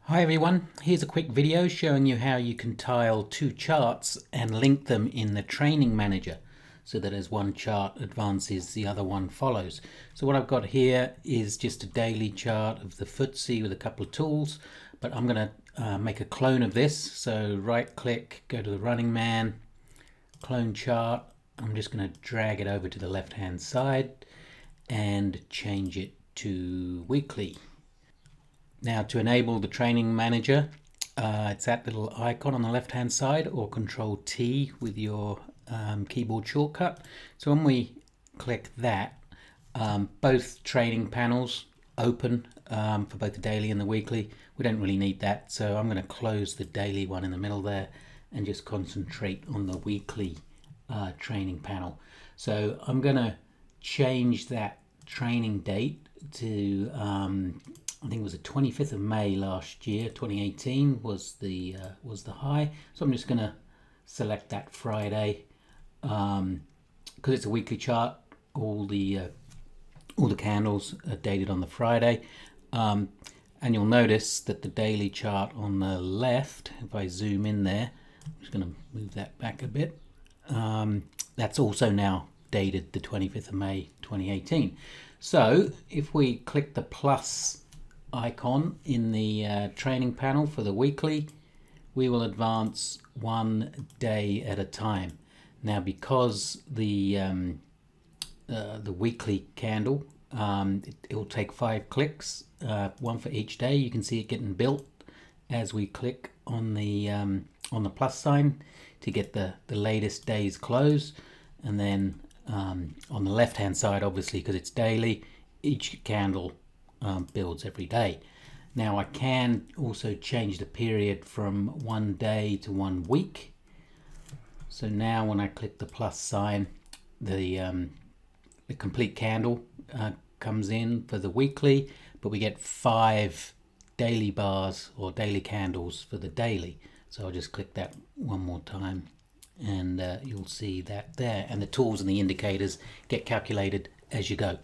Hi everyone, here's a quick video showing you how you can tile two charts and link them in the training manager so that as one chart advances the other one follows. So what I've got here is just a daily chart of the FTSE with a couple of tools, but I'm going to make a clone of this. So right click, go to the running man, clone chart. I'm just going to drag it over to the left hand side and change it to weekly. Now to enable the training manager, it's that little icon on the left hand side, or Control T with your keyboard shortcut. So when we click that, both training panels open for both the daily and the weekly. We don't really need that, so I'm going to close the daily one in the middle there and just concentrate on the weekly training panel. So I'm going to change that training date to I think it was the 25th of May last year, 2018 was the high. So I'm just going to select that Friday because it's a weekly chart. All the candles are dated on the Friday, and you'll notice that the daily chart on the left, if I zoom in there, I'm just going to move that back a bit. That's also now dated the 25th of May 2018. So if we click the plus icon in the training panel for the weekly, we will advance one day at a time. Now because the weekly candle, it will take 5 clicks, one for each day. You can see it getting built as we click on the plus sign to get the latest day's close, and then on the left hand side, obviously because it's daily, each candle builds every day. Now I can also change the period from 1 day to 1 week. So now when I click the plus sign, the complete candle comes in for the weekly, but we get 5 daily bars or daily candles for the daily. So I'll just click that one more time and you'll see that there, and the tools and the indicators get calculated as you go.